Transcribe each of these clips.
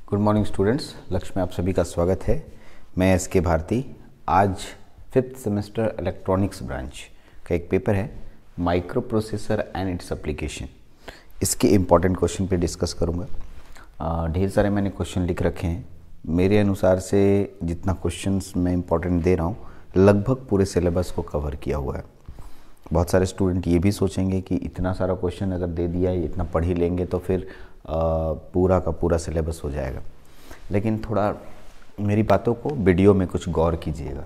Good morning students, लक्ष्य में आप सभी का स्वागत है। मैं एस के भारती। आज 5th सेमेस्टर इलेक्ट्रॉनिक्स ब्रांच का एक पेपर है, micro processor and its application. इसके इम्पॉर्टेंट क्वेश्चन पे डिस्कस करूँगा। ढेर सारे मैंने क्वेश्चन लिख रखे हैं। मेरे अनुसार से जितना क्वेश्चंस मैं इम्पॉर्टेंट दे रहा हूँ, लगभग पूरे सिलेबस को कवर किया हुआ है। बहुत सारे स्टूडेंट ये भी सोचेंगे कि इतना सारा क्वेश्चन अगर दे दिया है, इतना पढ़ ही लेंगे तो फिर पूरा का पूरा सिलेबस हो जाएगा। लेकिन थोड़ा मेरी बातों को वीडियो में कुछ गौर कीजिएगा।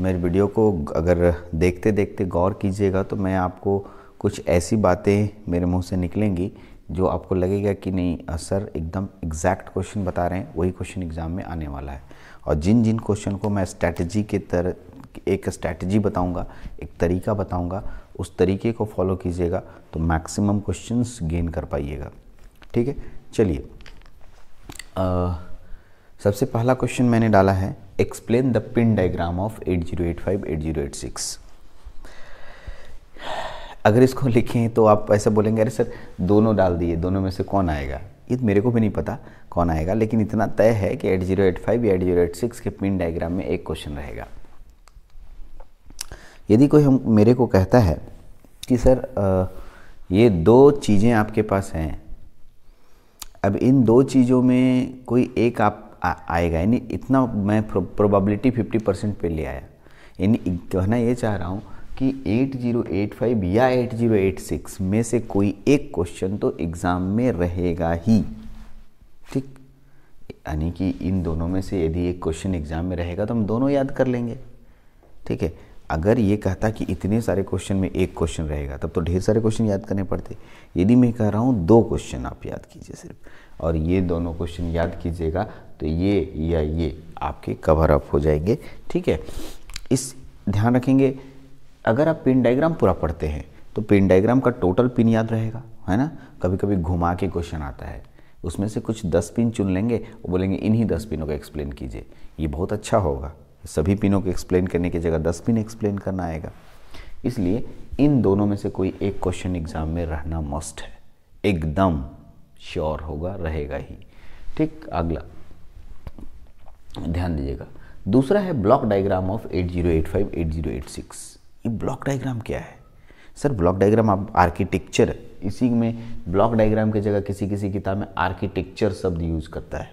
मेरी वीडियो को अगर देखते देखते गौर कीजिएगा तो मैं आपको कुछ ऐसी बातें मेरे मुंह से निकलेंगी जो आपको लगेगा कि नहीं सर एकदम एग्जैक्ट क्वेश्चन बता रहे हैं, वही क्वेश्चन एग्ज़ाम में आने वाला है। और जिन जिन क्वेश्चन को मैं स्ट्रैटेजी के तरह एक स्ट्रैटेजी बताऊंगा, एक तरीका बताऊंगा, उस तरीके को फॉलो कीजिएगा तो मैक्सिमम क्वेश्चंस गेन कर पाइएगा। ठीक है, चलिए। सबसे पहला क्वेश्चन मैंने डाला है, explain the pin diagram of 8085 8086। अगर इसको लिखें तो आप ऐसे बोलेंगे, अरे सर दोनों डाल दिए, दोनों में से कौन आएगा? ये मेरे को भी नहीं पता कौन आएगा, लेकिन इतना तय है कि 8085 या 8086 के पिन डायग्राम में एक क्वेश्चन रहेगा। यदि कोई मेरे को कहता है कि सर ये दो चीज़ें आपके पास हैं, अब इन दो चीज़ों में कोई एक आप आएगा, यानी इतना मैं प्रोबेबिलिटी 50% पे ले आया। यानी कहना ये चाह रहा हूँ कि 8085 या 8086 में से कोई एक क्वेश्चन तो एग्ज़ाम में रहेगा ही। ठीक, यानी कि इन दोनों में से यदि एक क्वेश्चन एग्ज़ाम में रहेगा तो हम दोनों याद कर लेंगे। ठीक है, अगर ये कहता कि इतने सारे क्वेश्चन में एक क्वेश्चन रहेगा तब तो ढेर सारे क्वेश्चन याद करने पड़ते। यदि मैं कह रहा हूँ दो क्वेश्चन आप याद कीजिए सिर्फ, और ये दोनों क्वेश्चन याद कीजिएगा तो ये या ये आपके कवर अप हो जाएंगे। ठीक है, इस ध्यान रखेंगे। अगर आप पिन डायग्राम पूरा पढ़ते हैं तो पिन डायग्राम का टोटल पिन याद रहेगा, है ना। कभी कभी घुमा के क्वेश्चन आता है, उसमें से कुछ 10 पिन चुन लेंगे और बोलेंगे इन्हीं 10 पिनों को एक्सप्लेन कीजिए। ये बहुत अच्छा होगा। सभी पिनों को एक्सप्लेन करने की जगह 10 पिन एक्सप्लेन करना आएगा। इसलिए इन दोनों में से कोई एक क्वेश्चन एग्जाम में रहना मस्ट है, एकदम श्योर होगा, रहेगा ही। ठीक, अगला ध्यान दीजिएगा। दूसरा है ब्लॉक डायग्राम ऑफ 8085 8086। ये ब्लॉक डायग्राम क्या है? सर ब्लॉक डायग्राम आप आर्किटेक्चर, इसी में ब्लॉक डायग्राम की जगह किसी किसी किताब में आर्किटेक्चर शब्द यूज करता है।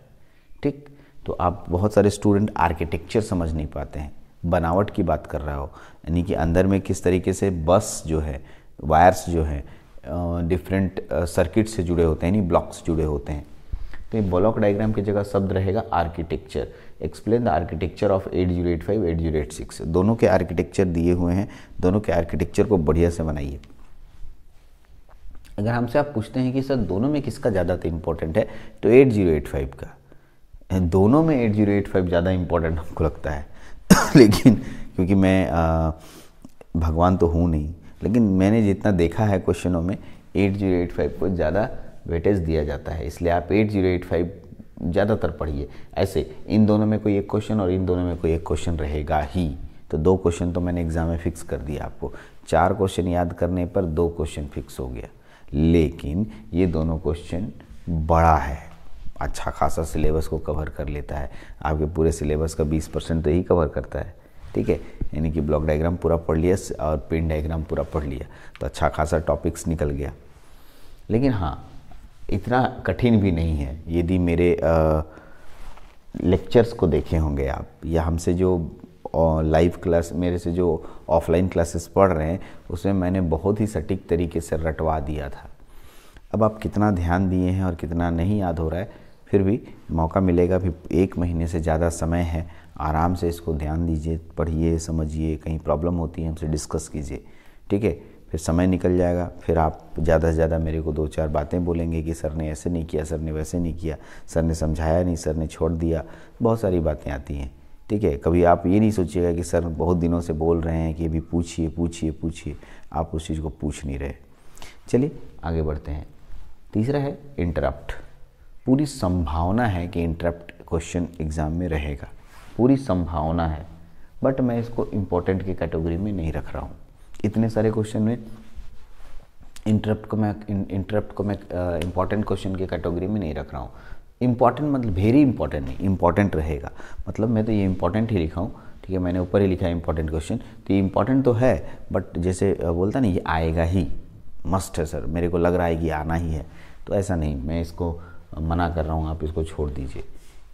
ठीक, तो आप बहुत सारे स्टूडेंट आर्किटेक्चर समझ नहीं पाते हैं। बनावट की बात कर रहा हो, यानी कि अंदर में किस तरीके से बस जो है, वायर्स जो है डिफरेंट सर्किट से जुड़े होते हैं, यानी ब्लॉक्स जुड़े होते हैं। तो ये ब्लॉक डायग्राम की जगह शब्द रहेगा architecture. Explain the architecture of 8085 8086। दोनों के आर्किटेक्चर दिए हुए हैं, दोनों के आर्किटेक्चर को बढ़िया से बनाइए। अगर हमसे आप पूछते हैं कि सर दोनों में किसका ज़्यादा इम्पोर्टेंट है, तो 8085 का। दोनों में 8085 ज़्यादा इम्पोर्टेंट हमको लगता है लेकिन क्योंकि मैं भगवान तो हूँ नहीं, लेकिन मैंने जितना देखा है क्वेश्चनों में 8085 को ज़्यादा वेटेज दिया जाता है, इसलिए आप 8085 ज़्यादातर पढ़िए। ऐसे इन दोनों में कोई एक क्वेश्चन और इन दोनों में कोई एक क्वेश्चन रहेगा ही। तो दो क्वेश्चन तो मैंने एग्जाम में फिक्स कर दिया आपको। 4 क्वेश्चन याद करने पर 2 क्वेश्चन फिक्स हो गया। लेकिन ये दोनों क्वेश्चन बड़ा है, अच्छा खासा सिलेबस को कवर कर लेता है। आपके पूरे सिलेबस का 20% तो यही कवर करता है। ठीक है, यानी कि ब्लॉक डायग्राम पूरा पढ़ लिया और पिन डायग्राम पूरा पढ़ लिया तो अच्छा खासा टॉपिक्स निकल गया। लेकिन हाँ, इतना कठिन भी नहीं है। यदि मेरे लेक्चर्स को देखे होंगे आप, या हमसे जो लाइव क्लास, मेरे से जो ऑफलाइन क्लासेस पढ़ रहे हैं, उसमें मैंने बहुत ही सटीक तरीके से रटवा दिया था। अब आप कितना ध्यान दिए हैं और कितना नहीं याद हो रहा है, फिर भी मौका मिलेगा। भी 1 महीने से ज़्यादा समय है, आराम से इसको ध्यान दीजिए, पढ़िए, समझिए। कहीं प्रॉब्लम होती है हमसे डिस्कस कीजिए। ठीक है, फिर समय निकल जाएगा, फिर आप ज़्यादा से ज़्यादा मेरे को 2-4 बातें बोलेंगे कि सर ने ऐसे नहीं किया, सर ने वैसे नहीं किया, सर ने समझाया नहीं, सर ने छोड़ दिया। बहुत सारी बातें आती हैं। ठीक है, कभी आप ये नहीं सोचिएगा कि सर बहुत दिनों से बोल रहे हैं कि अभी पूछिए पूछिए पूछिए, आप उस चीज़ को पूछ नहीं रहे। चलिए आगे बढ़ते हैं। तीसरा है इंटरप्ट। पूरी संभावना है कि इंटरप्ट क्वेश्चन एग्ज़ाम में रहेगा, पूरी संभावना है, बट मैं इसको इम्पोर्टेंट की कैटेगरी में नहीं रख रहा हूँ। इतने सारे क्वेश्चन में इंटरप्ट को मैं इम्पॉर्टेंट क्वेश्चन की कैटेगरी में नहीं रख रहा हूँ। इम्पॉर्टेंट मतलब वेरी इंपॉर्टेंट नहीं, इम्पॉर्टेंट रहेगा, मतलब मैं तो ये इम्पॉर्टेंट ही लिखा हूँ, ठीक है, मैंने ऊपर ही लिखा है इंपॉर्टेंट क्वेश्चन, तो ये इंपॉर्टेंट तो है, बट जैसे बोलता ना ये आएगा ही, मस्ट है सर, मेरे को लग रहा है कि आना ही है, तो ऐसा नहीं, मैं इसको मना कर रहा हूँ, आप इसको छोड़ दीजिए।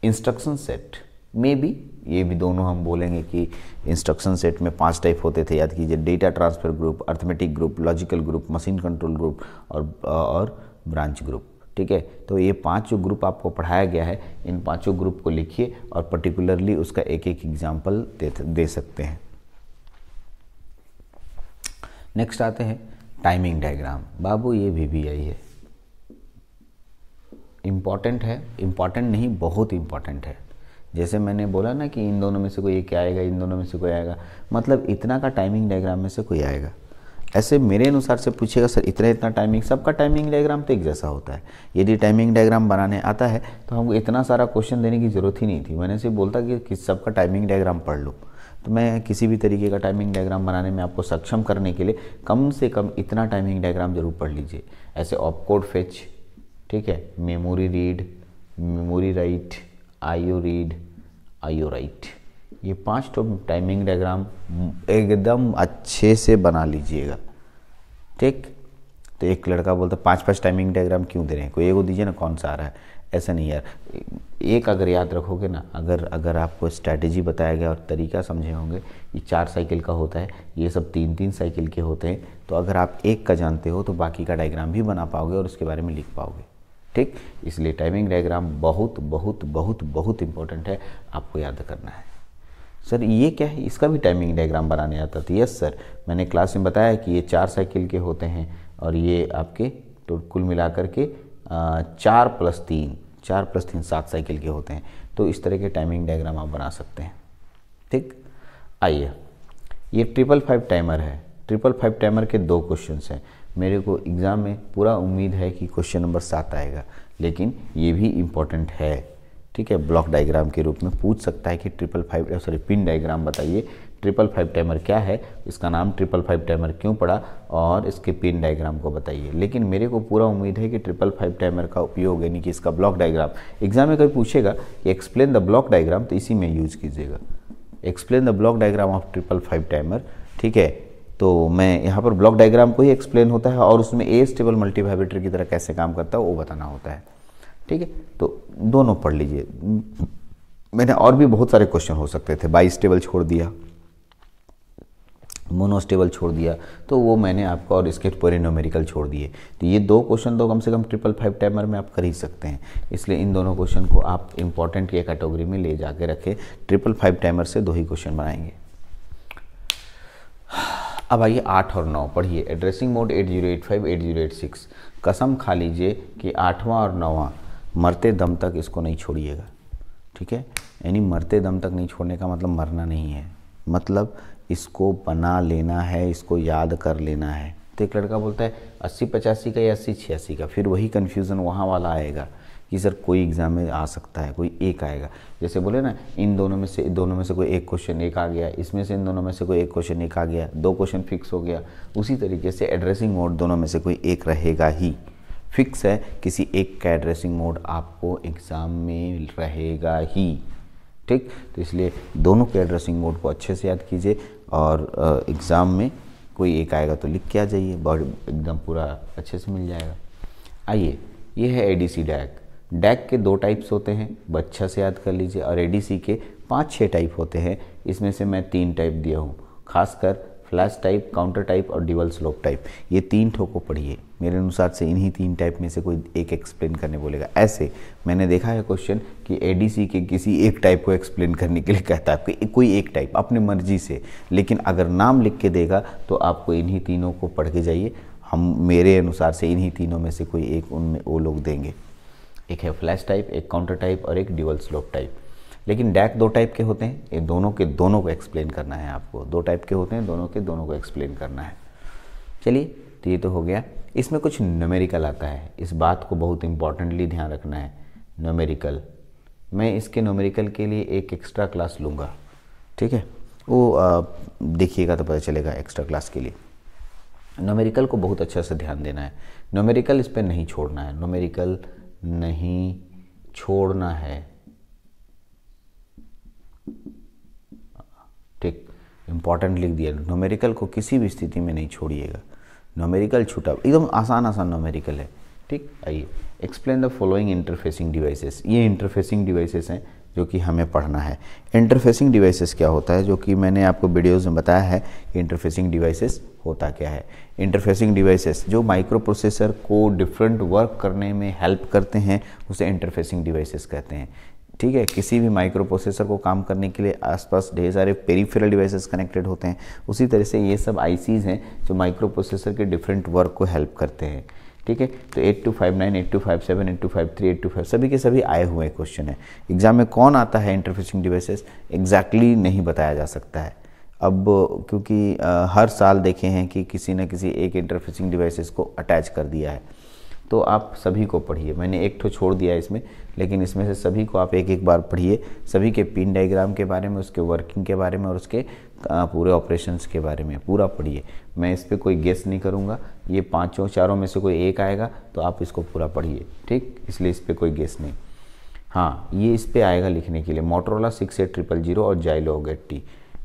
इंस्ट्रक्शन सेट में भी, ये भी दोनों हम बोलेंगे कि इंस्ट्रक्शन सेट में 5 टाइप होते थे, याद कीजिए, data transfer group, arithmetic group, logical group, machine control group और ब्रांच ग्रुप, ठीक है। तो ये 5 जो ग्रुप आपको पढ़ाया गया है, इन 5 ग्रुप को लिखिए और पर्टिकुलरली उसका एक एक एग्जाम्पल दे सकते हैं। नेक्स्ट आते हैं टाइमिंग डायग्राम। बाबू ये VBI है, इम्पॉर्टेंट है, इम्पॉर्टेंट नहीं बहुत इम्पॉर्टेंट है। जैसे मैंने बोला ना कि इन दोनों में से कोई एक आएगा, इन दोनों में से कोई आएगा, मतलब इतना का टाइमिंग डायग्राम में से कोई आएगा। ऐसे मेरे अनुसार से पूछेगा सर इतना इतना टाइमिंग, सबका टाइमिंग डायग्राम तो एक जैसा होता है। यदि टाइमिंग डायग्राम बनाने आता है तो हमको इतना सारा क्वेश्चन देने की ज़रूरत ही नहीं थी, मैंने सिर्फ बोलता कि सबका टाइमिंग डायग्राम पढ़ लो। तो मैं किसी भी तरीके का टाइमिंग डायग्राम बनाने में आपको सक्षम करने के लिए कम से कम इतना टाइमिंग डायग्राम जरूर पढ़ लीजिए। ऐसे ऑपकोड फेच, ठीक है, memory read, memory write, IO read, IO right, ये 5 तो टाइमिंग डायग्राम एकदम अच्छे से बना लीजिएगा, ठीक। तो एक लड़का बोलता 5-5 टाइमिंग डायग्राम क्यों दे रहे हैं, कोई एगो दीजिए ना, कौन सा आ रहा है, ऐसा नहीं यार, एक अगर याद रखोगे ना, अगर आपको स्ट्रैटेजी बताया गया और तरीका समझे होंगे, ये 4 साइकिल का होता है, ये सब 3-3 साइकिल के होते हैं, तो अगर आप एक का जानते हो तो बाकी का डायग्राम भी बना पाओगे और उसके बारे में लिख पाओगे, ठीक। इसलिए टाइमिंग डायग्राम बहुत बहुत बहुत बहुत इंपॉर्टेंट है, आपको याद करना है। सर ये क्या है, इसका भी टाइमिंग डायग्राम बनाने आता था? यस सर, मैंने क्लास में बताया कि ये 4 साइकिल के होते हैं और ये आपके तो कुल मिलाकर के 4+3 7 साइकिल के होते हैं। तो इस तरह के टाइमिंग डायग्राम आप बना सकते हैं, ठीक। आइए, ये 555 टाइमर है। 555 टाइमर के 2 क्वेश्चंस हैं। मेरे को एग्ज़ाम में पूरा उम्मीद है कि क्वेश्चन नंबर 7 आएगा, लेकिन ये भी इम्पोर्टेंट है, ठीक है। ब्लॉक डायग्राम के रूप में पूछ सकता है कि पिन डायग्राम बताइए, 555 टाइमर क्या है, इसका नाम 555 टाइमर क्यों पड़ा, और इसके पिन डायग्राम को बताइए। लेकिन मेरे को पूरा उम्मीद है कि 555 टाइमर का उपयोग, यानी कि इसका ब्लॉक डायग्राम, एग्जाम में कोई पूछेगा कि एक्सप्लेन द ब्लॉक डायग्राम, तो इसी में यूज कीजिएगा, explain the block diagram of 555 timer, ठीक है। तो मैं यहाँ पर ब्लॉक डायग्राम को ही एक्सप्लेन होता है और उसमें एस्टेबल मल्टीवाइब्रेटर की तरह कैसे काम करता है वो बताना होता है, ठीक है। तो दोनों पढ़ लीजिए। मैंने और भी बहुत सारे क्वेश्चन हो सकते थे, बाईस्टेबल छोड़ दिया, मोनोस्टेबल छोड़ दिया, तो वो मैंने आपको, और इसके पूरे न्यूमेरिकल छोड़ दिए। तो ये 2 क्वेश्चन तो कम से कम 555 टाइमर में आप कर ही सकते हैं। इसलिए इन दोनों क्वेश्चन को आप इंपॉर्टेंट की कैटेगरी में ले जाके रखें। 555 टाइमर से 2 ही क्वेश्चन बनाएंगे। अब आइए 8 और 9 पढ़िए। Addressing mode 8085 8086। कसम खा लीजिए कि 8वां और 9वां मरते दम तक इसको नहीं छोड़िएगा, ठीक है। यानी मरते दम तक नहीं छोड़ने का मतलब मरना नहीं है, मतलब इसको बना लेना है, इसको याद कर लेना है। तो एक लड़का बोलता है 80-85 का या 80-86 का, फिर वही कन्फ्यूज़न वहाँ वाला आएगा कि सर कोई एग्ज़ाम में आ सकता है, कोई एक आएगा। जैसे बोले ना, इन दोनों में से कोई एक क्वेश्चन एक आ गया, इसमें से इन दोनों में से कोई एक क्वेश्चन एक आ गया, 2 क्वेश्चन फिक्स हो गया। उसी तरीके से एड्रेसिंग मोड दोनों में से कोई एक रहेगा ही, फिक्स है, किसी एक का एड्रेसिंग मोड आपको एग्ज़ाम में रहेगा ही, ठीक। तो इसलिए दोनों के एड्रेसिंग मोड को अच्छे से याद कीजिए और एग्ज़ाम में कोई एक आएगा तो लिख के आ जाइए, बॉडी एकदम पूरा अच्छे से मिल जाएगा। आइए, ये है ADC डैक। डैक के 2 टाइप्स होते हैं, अच्छा से याद कर लीजिए, और ADC के 5-6 टाइप होते हैं। इसमें से मैं 3 टाइप दिया हूँ, खासकर फ्लैश टाइप, काउंटर टाइप और ड्यूअल स्लोप टाइप। ये 3 ठो को पढ़िए। मेरे अनुसार से इन्हीं 3 टाइप में से कोई एक एक्सप्लेन करने बोलेगा। ऐसे मैंने देखा है क्वेश्चन कि ADC के किसी एक टाइप को एक्सप्लेन करने के लिए कहता है कि कोई एक टाइप अपने मर्जी से, लेकिन अगर नाम लिख के देगा तो आपको इन्हीं तीनों को पढ़ के जाइए। मेरे अनुसार से इन्हीं तीनों में से कोई एक उनमें वो लोग देंगे। एक है फ्लैश टाइप, एक काउंटर टाइप और एक ड्यूअल स्लोप टाइप। लेकिन डैक 2 टाइप के होते हैं, ये दोनों के दोनों को एक्सप्लेन करना है आपको। 2 टाइप के होते हैं, दोनों के दोनों को एक्सप्लेन करना है। चलिए, तो ये तो हो गया। इसमें कुछ न्यूमेरिकल आता है, इस बात को बहुत इंपॉर्टेंटली ध्यान रखना है। न्यूमेरिकल, मैं इसके न्यूमेरिकल के लिए एक एक्स्ट्रा क्लास लूँगा, ठीक है। वो देखिएगा तो पता चलेगा एक्स्ट्रा क्लास के लिए। न्यूमेरिकल को बहुत अच्छे से ध्यान देना है। न्यूमेरिकल इस पर नहीं छोड़ना है, न्यूमेरिकल नहीं छोड़ना है, ठीक, इंपॉर्टेंट लिख दिया। न्यूमेरिकल को किसी भी स्थिति में नहीं छोड़िएगा, न्यूमेरिकल छूटा, एकदम आसान आसान न्यूमेरिकल है, ठीक। आइए, explain the following interfacing devices. ये इंटरफेसिंग डिवाइसेस हैं जो कि हमें पढ़ना है। इंटरफेसिंग डिवाइसेस क्या होता है, जो कि मैंने आपको वीडियोज़ में बताया है कि इंटरफेसिंग डिवाइसेस होता क्या है। इंटरफेसिंग डिवाइसेस जो माइक्रो प्रोसेसर को डिफरेंट वर्क करने में हेल्प करते हैं, उसे इंटरफेसिंग डिवाइसेस कहते हैं, ठीक है। किसी भी माइक्रो प्रोसेसर को काम करने के लिए आसपास ढेर सारे पेरिफेरल डिवाइसेस कनेक्टेड होते हैं। उसी तरह से ये सब आईसीज हैं जो माइक्रो प्रोसेसर के डिफरेंट वर्क को हेल्प करते हैं, ठीक है। तो 8259, 8257, 8253, 8255 सभी के सभी आए हुए क्वेश्चन है। एग्जाम में कौन आता है इंटरफेसिंग डिवाइसेस, एग्जैक्टली नहीं बताया जा सकता है अब, क्योंकि हर साल देखे हैं कि किसी न किसी एक इंटरफेसिंग डिवाइसेस को अटैच कर दिया है। तो आप सभी को पढ़िए, मैंने एक ठो छोड़ दिया है इसमें, लेकिन इसमें से सभी को आप एक एक बार पढ़िए, सभी के पिन डायग्राम के बारे में, उसके वर्किंग के बारे में और उसके पूरे ऑपरेशंस के बारे में पूरा पढ़िए। मैं इस पर कोई गेस नहीं करूँगा, ये पाँचों चारों में से कोई एक आएगा तो आप इसको पूरा पढ़िए, ठीक, इसलिए इस पर कोई गेस नहीं। हाँ, ये इस पर आएगा लिखने के लिए मोटरोला 68000 और जाइलोग 80,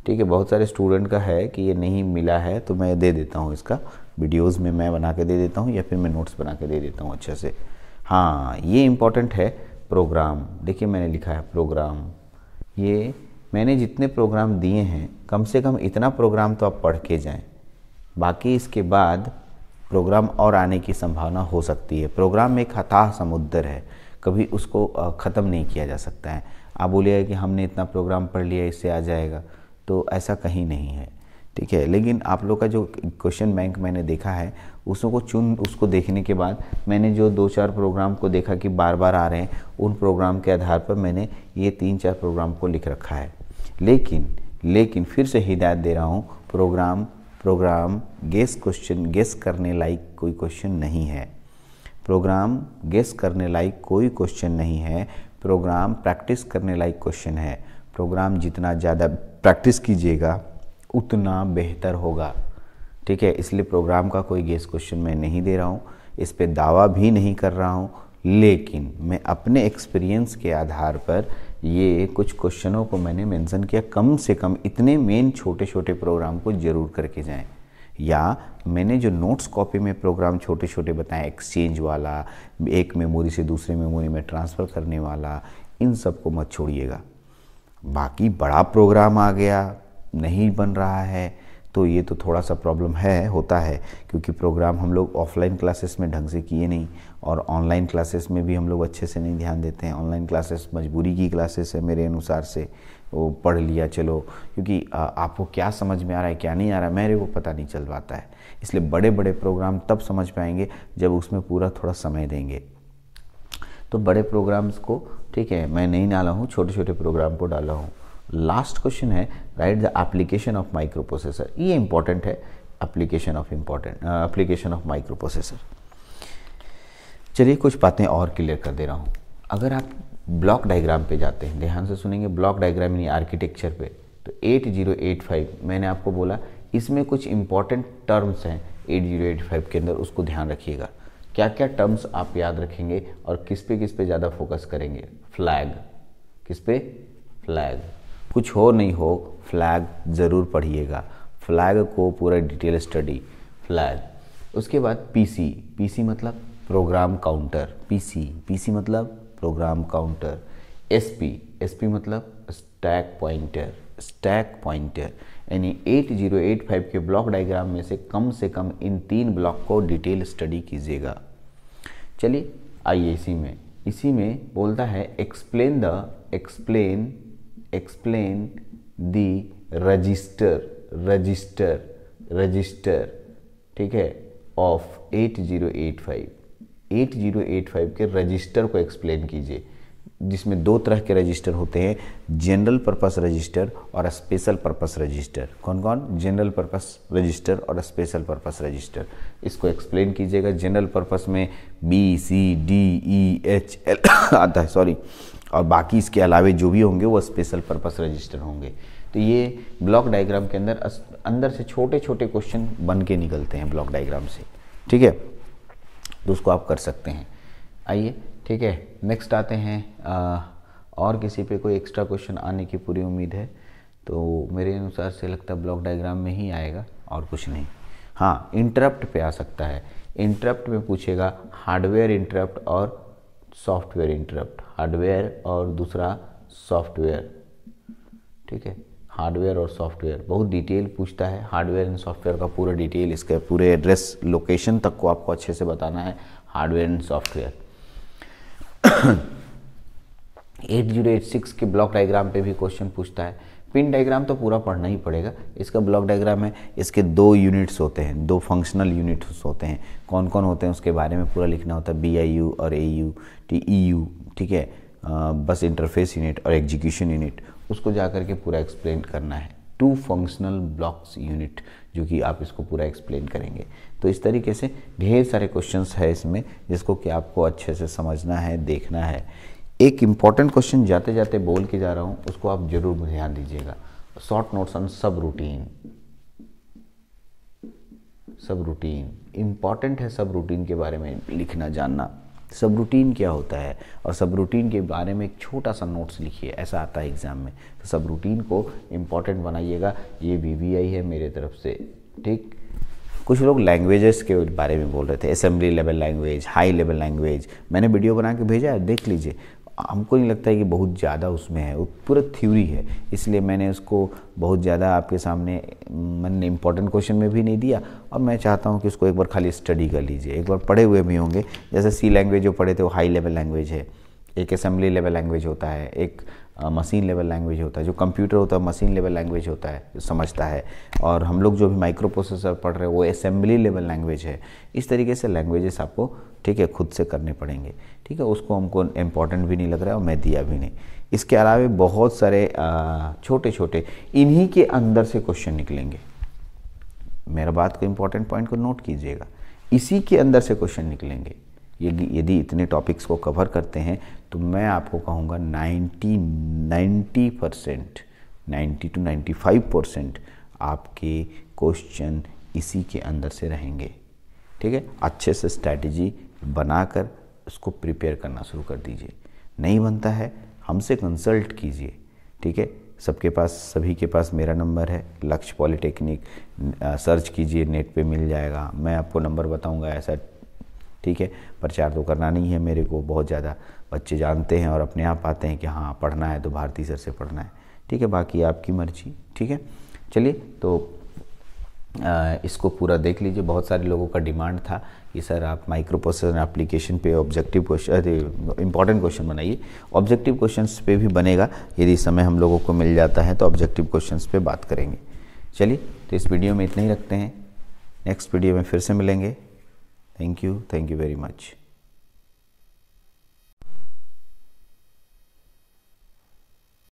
ठीक है। बहुत सारे स्टूडेंट का है कि ये नहीं मिला है, तो मैं दे देता हूँ, इसका वीडियोस में मैं बना के दे देता हूँ या फिर मैं नोट्स बना के दे देता हूँ अच्छे से। हाँ, ये इम्पॉर्टेंट है प्रोग्राम, देखिए मैंने लिखा है प्रोग्राम। ये मैंने जितने प्रोग्राम दिए हैं, कम से कम इतना प्रोग्राम तो आप पढ़ के जाएं, बाकी इसके बाद प्रोग्राम और आने की संभावना हो सकती है। प्रोग्राम एक अथाह समुद्र है, कभी उसको ख़त्म नहीं किया जा सकता है। आप बोलिएगा कि हमने इतना प्रोग्राम पढ़ लिया, इससे आ जाएगा, तो ऐसा कहीं नहीं है, ठीक है। लेकिन आप लोग का जो क्वेश्चन बैंक मैंने देखा है, उसको देखने के बाद मैंने जो 2-4 प्रोग्राम को देखा कि बार बार आ रहे हैं, उन प्रोग्राम के आधार पर मैंने ये 3-4 प्रोग्राम को लिख रखा है। लेकिन फिर से हिदायत दे रहा हूँ, प्रोग्राम गेस करने लायक कोई क्वेश्चन नहीं है। प्रोग्राम गेस करने लायक कोई क्वेश्चन नहीं है, प्रोग्राम प्रैक्टिस करने लायक क्वेश्चन है। प्रोग्राम जितना ज़्यादा प्रैक्टिस कीजिएगा उतना बेहतर होगा, ठीक है। इसलिए प्रोग्राम का कोई गेस क्वेश्चन मैं नहीं दे रहा हूँ, इस पे दावा भी नहीं कर रहा हूँ, लेकिन मैं अपने एक्सपीरियंस के आधार पर ये कुछ क्वेश्चनों को मैंने मेंशन किया। कम से कम इतने मेन छोटे छोटे प्रोग्राम को ज़रूर करके जाएं, या मैंने जो नोट्स कॉपी में प्रोग्राम छोटे छोटे बताएं, एक्सचेंज वाला, एक मेमोरी से दूसरे मेमोरी में ट्रांसफ़र करने वाला, इन सब को मत छोड़िएगा। बाकी बड़ा प्रोग्राम आ गया, नहीं बन रहा है, तो ये तो थोड़ा सा प्रॉब्लम होता है, क्योंकि प्रोग्राम हम लोग ऑफलाइन क्लासेस में ढंग से किए नहीं, और ऑनलाइन क्लासेस में भी हम लोग अच्छे से नहीं ध्यान देते हैं। ऑनलाइन क्लासेस मजबूरी की क्लासेस है मेरे अनुसार से, वो पढ़ लिया चलो, क्योंकि आपको क्या समझ में आ रहा है क्या नहीं आ रहा है मेरे को पता नहीं चल पाता है। इसलिए बड़े बड़े प्रोग्राम तब समझ पाएंगे जब उसमें पूरा थोड़ा समय देंगे। तो बड़े प्रोग्राम्स को, ठीक है, मैं नहीं डाला हूँ, छोटे छोटे प्रोग्राम को डाला हूँ। लास्ट क्वेश्चन है, right the application of micro processor. ये इंपॉर्टेंट है, एप्लीकेशन ऑफ माइक्रो प्रोसेसर। चलिए कुछ बातें और क्लियर कर दे रहा हूँ। अगर आप ब्लॉक डायग्राम पे जाते हैं, ध्यान से सुनेंगे, ब्लॉक डायग्राम यानी आर्किटेक्चर पे, तो 8085 मैंने आपको बोला, इसमें कुछ इंपॉर्टेंट टर्म्स हैं 8085 के अंदर, उसको ध्यान रखिएगा। क्या क्या टर्म्स आप याद रखेंगे और किस पे ज़्यादा फोकस करेंगे? फ्लैग, किस पे? फ्लैग। कुछ हो नहीं हो, फ्लैग ज़रूर पढ़िएगा, फ्लैग को पूरा डिटेल स्टडी, फ्लैग। उसके बाद पीसी मतलब प्रोग्राम काउंटर, पीसी मतलब प्रोग्राम काउंटर। एसपी मतलब स्टैक पॉइंटर, यानी 8085 के ब्लॉक डायग्राम में से कम इन 3 ब्लॉक को डिटेल स्टडी कीजिएगा। चलिए आइए इसी में बोलता है एक्सप्लेन द रजिस्टर, ठीक है, ऑफ 8085 के रजिस्टर को एक्सप्लेन कीजिए, जिसमें 2 तरह के रजिस्टर होते हैं, जनरल पर्पस रजिस्टर और स्पेशल पर्पस रजिस्टर। कौन? जनरल पर्पस रजिस्टर और स्पेशल पर्पस रजिस्टर। इसको एक्सप्लेन कीजिएगा। जनरल पर्पस में BCDEHL आता है, सॉरी, और बाकी इसके अलावे जो भी होंगे वो स्पेशल पर्पस रजिस्टर होंगे। तो ये ब्लॉक डायग्राम के अंदर से छोटे छोटे क्वेश्चन बन के निकलते हैं ब्लॉक डायग्राम से, ठीक है, तो उसको आप कर सकते हैं। आइए, ठीक है, नेक्स्ट आते हैं और किसी पे कोई एक्स्ट्रा क्वेश्चन आने की पूरी उम्मीद है, तो मेरे अनुसार से लगता है ब्लॉक डायग्राम में ही आएगा और कुछ नहीं। हाँ, इंटरप्ट पे आ सकता है। इंटरप्ट में पूछेगा हार्डवेयर इंटरप्ट और सॉफ्टवेयर इंटरप्ट, हार्डवेयर और दूसरा सॉफ्टवेयर। ठीक है, हार्डवेयर और सॉफ्टवेयर बहुत डिटेल पूछता है। हार्डवेयर एंड सॉफ्टवेयर का पूरा डिटेल, इसके पूरे एड्रेस लोकेशन तक को आपको अच्छे से बताना है, हार्डवेयर एंड सॉफ्टवेयर। 8086 के ब्लॉक डायग्राम पे भी क्वेश्चन पूछता है। पिन डायग्राम तो पूरा पढ़ना ही पड़ेगा। इसका ब्लॉक डायग्राम है, इसके 2 यूनिट्स होते हैं, 2 फंक्शनल यूनिट्स होते हैं। कौन कौन होते हैं उसके बारे में पूरा लिखना होता है, BIU और AU TEU। ठीक है, बस इंटरफेस यूनिट और एग्जीक्यूशन यूनिट, उसको जा कर के पूरा एक्सप्लेन करना है। 2 फंक्शनल ब्लॉक्स यूनिट जो कि आप इसको पूरा एक्सप्लेन करेंगे। तो इस तरीके से ढेर सारे क्वेश्चंस है इसमें, जिसको कि आपको अच्छे से समझना है, देखना है। एक इम्पॉर्टेंट क्वेश्चन जाते जाते बोल के जा रहा हूँ, उसको आप जरूर ध्यान दीजिएगा। शॉर्ट नोट्स ऑन सब रूटीन। सब रूटीन इम्पॉर्टेंट है, सब रूटीन के बारे में लिखना जानना। सब रूटीन क्या होता है और सब रूटीन के बारे में एक छोटा सा नोट्स लिखिए, ऐसा आता है एग्जाम में। तो सब रूटीन को इम्पॉर्टेंट बनाइएगा। ये VVI है मेरे तरफ से। ठीक, कुछ लोग लैंग्वेजेस के बारे में बोल रहे थे, assembly level language, high level language. मैंने वीडियो बना के भेजा है, देख लीजिए। हमको नहीं लगता है कि बहुत ज़्यादा उसमें है, वो पूरा थ्योरी है, इसलिए मैंने उसको बहुत ज़्यादा आपके सामने मैंने इम्पोर्टेंट क्वेश्चन में भी नहीं दिया। और मैं चाहता हूँ कि उसको एक बार खाली स्टडी कर लीजिए, एक बार पढ़े हुए भी होंगे। जैसे C लैंग्वेज जो पढ़े थे वो हाई लेवल लैंग्वेज है, एक असेंबली लेवल लैंग्वेज होता है, एक मशीन लेवल लैंग्वेज होता है। जो कंप्यूटर होता है मशीन लेवल लैंग्वेज होता है, जो समझता है। और हम लोग जो भी माइक्रो प्रोसेसर पढ़ रहे हैं वो असेंबली लेवल लैंग्वेज है। इस तरीके से लैंग्वेजेस आपको, ठीक है, खुद से करने पड़ेंगे। ठीक है, उसको हमको इम्पोर्टेंट भी नहीं लग रहा है और मैं दिया भी नहीं। इसके अलावा बहुत सारे छोटे छोटे इन्हीं के अंदर से क्वेश्चन निकलेंगे। मेरा बात को इम्पोर्टेंट पॉइंट को नोट कीजिएगा, इसी के अंदर से क्वेश्चन निकलेंगे। यदि इतने टॉपिक्स को कवर करते हैं तो मैं आपको कहूँगा 90% 90 to 95% आपके क्वेश्चन इसी के अंदर से रहेंगे। ठीक है, अच्छे से स्ट्रैटेजी बनाकर उसको प्रिपेयर करना शुरू कर दीजिए। नहीं बनता है हमसे कंसल्ट कीजिए। ठीक है, सबके पास, सभी के पास मेरा नंबर है, लक्ष्य पॉलिटेक्निक। सर्च कीजिए, नेट पे मिल जाएगा। मैं आपको नंबर बताऊंगा ऐसा। ठीक है, प्रचार तो करना नहीं है मेरे को, बहुत ज़्यादा बच्चे जानते हैं और अपने आप आते हैं कि हाँ पढ़ना है तो भारती सर से पढ़ना है। ठीक है, बाकी आपकी मर्जी। ठीक है, चलिए तो इसको पूरा देख लीजिए। बहुत सारे लोगों का डिमांड था कि सर आप माइक्रो प्रोसेसर एप्लीकेशन पे ऑब्जेक्टिव क्वेश्चन, इंपॉर्टेंट क्वेश्चन बनाइए। ऑब्जेक्टिव क्वेश्चंस पे भी बनेगा, यदि समय हम लोगों को मिल जाता है तो ऑब्जेक्टिव क्वेश्चंस पे बात करेंगे। चलिए तो इस वीडियो में इतना ही रखते हैं, नेक्स्ट वीडियो में फिर से मिलेंगे। Thank you very much.